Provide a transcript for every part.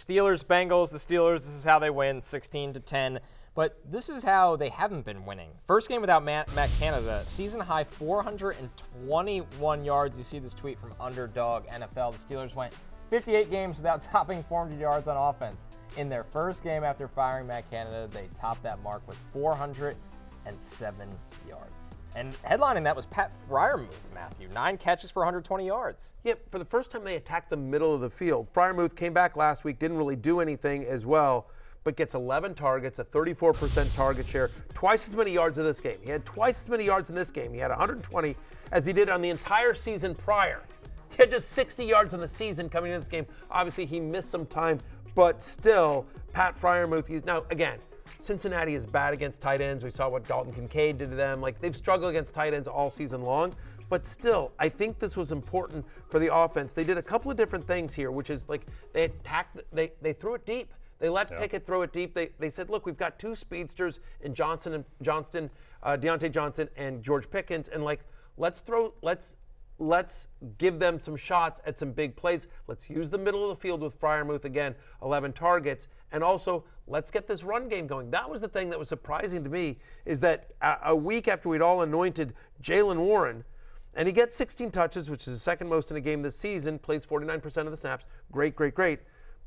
Steelers, Bengals. The Steelers, this is how they win, 16-10. But this is how they haven't been winning. First game without Matt Canada, season high 421 yards. You see this tweet from Underdog NFL. The Steelers went 58 games without topping 400 yards on offense. In their first game after firing Matt Canada, they topped that mark with 407 yards. And headlining that was Pat Freiermuth, Matthew. 9 catches for 120 yards. Yeah, for the first time they attacked the middle of the field. Freiermuth came back last week, didn't really do anything as well, but gets 11 targets, a 34% target share, twice as many yards in this game. He had twice as many yards in this game. He had 120 as he did on the entire season prior. He had just 60 yards in the season coming into this game. Obviously, he missed some time, but still, Pat Freiermuth. Now, again, Cincinnati is bad against tight ends. We saw what Dalton Kincaid did to them. Like, they've struggled against tight ends all season long. But still, I think this was important for the offense. They did a couple of different things here, which is like they attacked, they threw it deep. They let Pickett throw it deep. They said, look, we've got 2 speedsters in Deontay Johnson and George Pickens, and like let's give them some shots at some big plays. Let's use the middle of the field with Freiermuth again, 11 targets, and also let's get this run game going. That was the thing that was surprising to me, is that a week after we'd all anointed Jaylen Warren, and he gets 16 touches, which is the second most in a game this season, plays 49% of the snaps. Great.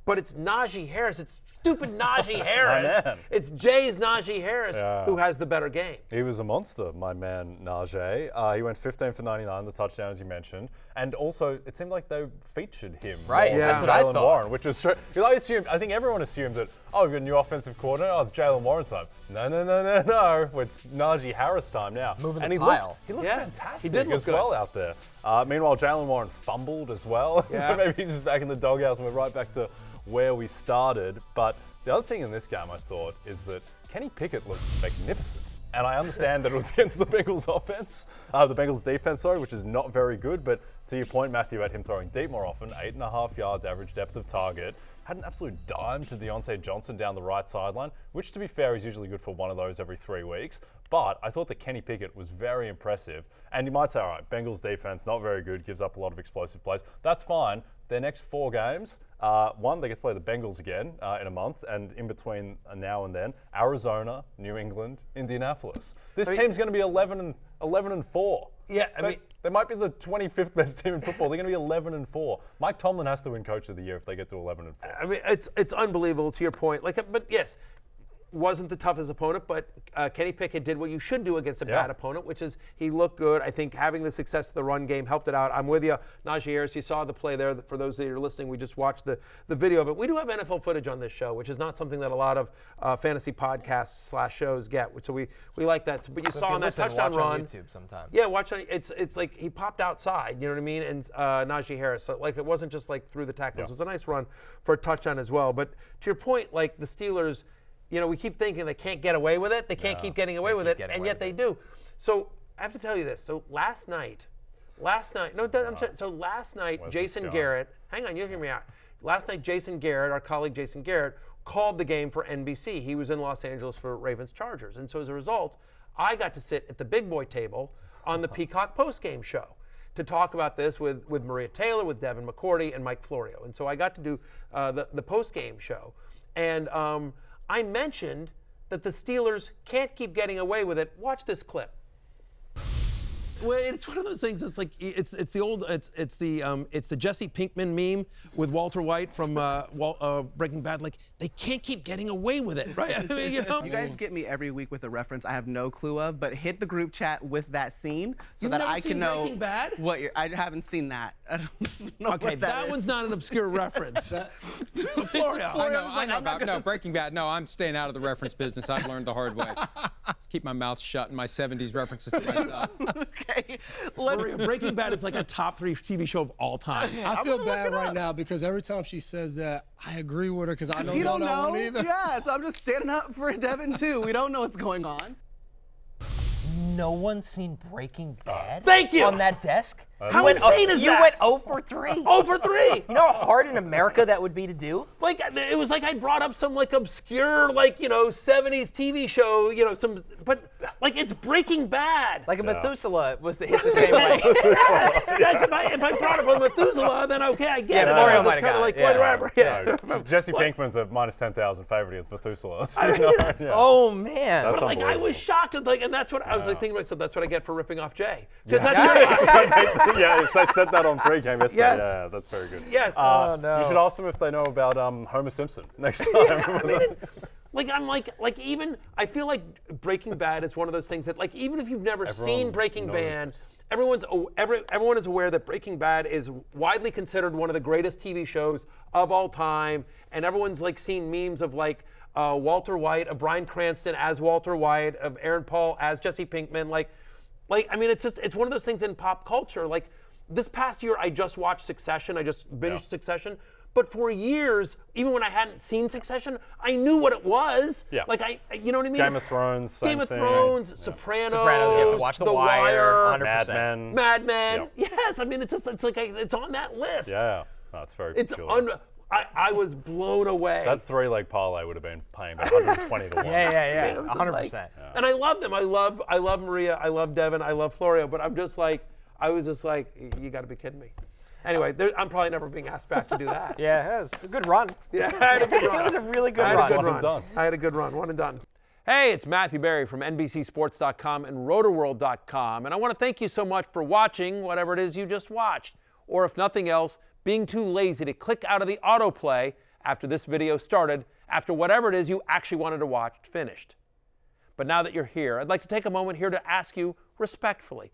But it's Najee Harris. It's stupid Najee Harris. It's Jay's Najee Harris who has the better game. He was a monster, my man Najee. He went 15 for 99, the touchdown as you mentioned. And also, it seemed like they featured him. Right, that's what I thought. Warren, which was straight. I think everyone assumed that, we've got a new offensive coordinator. Oh, it's Jaylen Warren time. No. It's Najee Harris time now. Moving the pile. He looked fantastic he did look as well out there. Meanwhile, Jaylen Warren fumbled as well. Yeah. So maybe he's just back in the doghouse and we're right back to where we started. But the other thing in this game, I thought, is that Kenny Pickett looked magnificent. And I understand that it was against the Bengals offense, the Bengals defense, which is not very good. But to your point, Matthew, about him throwing deep more often, 8.5 yards average depth of target. Had an absolute dime to Deontay Johnson down the right sideline, which, to be fair, is usually good for one of those every 3 weeks. But I thought that Kenny Pickett was very impressive. And you might say, all right, Bengals defense, not very good, gives up a lot of explosive plays. That's fine. Their next 4 games, one, they get to play the Bengals again in a month, and in between now and then, Arizona, New England, Indianapolis. This team's going to be 11-4. Yeah, they might be the 25th best team in football. They're going to be 11-4. Mike Tomlin has to win Coach of the Year if they get to 11-4. I mean, it's unbelievable to your point. But yes, wasn't the toughest opponent, but Kenny Pickett did what you should do against a bad opponent, which is he looked good. I think having the success of the run game helped it out. I'm with you. Najee Harris, you saw the play there. For those that are listening, we just watched the video of it. We do have NFL footage on this show, which is not something that a lot of fantasy podcasts / shows get. So we like that. But you saw on that touchdown run. On YouTube sometimes. Yeah, watch on. It's like he popped outside, you know what I mean? And Najee Harris. So like it wasn't just like through the tackles. It was a nice run for a touchdown as well. But to your point, like the Steelers, we keep thinking they can't get away with it. They can't keep getting away with it, and yet they do. So I have to tell you this. So last night, Jason Garrett, hang on, you'll hear me out. Last night, Jason Garrett, our colleague Jason Garrett, called the game for NBC. He was in Los Angeles for Ravens Chargers. And so as a result, I got to sit at the big boy table on the Peacock postgame show to talk about this with Maria Taylor, with Devin McCourty, and Mike Florio. And so I got to do the postgame show. And I mentioned that the Steelers can't keep getting away with it. Watch this clip. Well, it's one of those things. It's like it's the Jesse Pinkman meme with Walter White from Breaking Bad. Like they can't keep getting away with it, right? I mean, You guys get me every week with a reference I have no clue of, but hit the group chat with that scene so that I can know Breaking Bad? what you're. I haven't seen that. I don't know Okay, what that is. one's not an obscure reference. Florio. I know about no Breaking Bad. No, I'm staying out of the reference business. I've learned the hard way. Just keep my mouth shut and my 70s references to myself. Okay. Maria, Breaking Bad is like a top 3 TV show of all time. I feel bad right now because every time she says that, I agree with her because I don't know that one either. Yeah, so I'm just standing up for Devin too. We don't know what's going on. No one's seen Breaking Bad Thank you! on that desk? How insane is that? You went 0 for 3. 0 for 3. You know how hard in America that would be to do? Like, it was like I brought up some like obscure, like, 70s TV show, but like it's Breaking Bad. Like a Methuselah was the hit the same way. Guys, if I brought up a Methuselah, then okay, I get it. Mario I'm just might have like, got it. whatever. Yeah. No, Jesse Pinkman's a minus 10,000 favorite against Methuselah. Oh, man. That's But like I unbelievable. was shocked, and that's what I was like thinking to myself. That's what I get for ripping off Jay. Because Yeah, I said that on pregame yesterday. Yes. Yeah, that's very good. Yes. no. You should ask them if they know about Homer Simpson next time. Even I feel like Breaking Bad is one of those things that, like, even if you've never seen Breaking Bad, notices. everyone is aware that Breaking Bad is widely considered one of the greatest TV shows of all time, and everyone's like seen memes of like Walter White, of Bryan Cranston as Walter White, of Aaron Paul as Jesse Pinkman, like I mean, it's one of those things in pop culture. Like this past year, I just watched Succession. I just binged Succession. But for years, even when I hadn't seen Succession, I knew what it was. Yeah. Like you know what I mean? Game of Thrones, same Game of thing. Thrones, Yeah. Sopranos. You have to watch The Wire, 100%. Mad Men. Yep. Yes, I mean it's like it's on that list. Yeah, no, it's very It's peculiar. I was blown away. That 3-leg parlay would have been paying about 120 to 1. Yeah, It was just 100%. like- And I love them. I love Maria. I love Devin. I love Florio. But I was just like, you got to be kidding me. Anyway, I'm probably never being asked back to do that. Yeah, it was a good run. Yeah, I had a good run. It was a really good I had run. a good One and run. done. I had a good run. One and done. Hey, it's Matthew Berry from NBCSports.com and RotoWorld.com. And I want to thank you so much for watching whatever it is you just watched. Or if nothing else, being too lazy to click out of the autoplay after this video started, after whatever it is you actually wanted to watch finished. But now that you're here, I'd like to take a moment here to ask you respectfully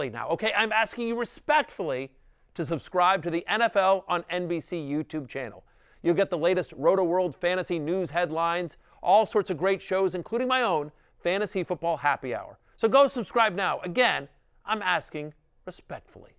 now, okay? I'm asking you respectfully to subscribe to the NFL on NBC YouTube channel. You'll get the latest Roto World fantasy news headlines, all sorts of great shows, including my own Fantasy Football Happy Hour. So go subscribe now. Again, I'm asking respectfully.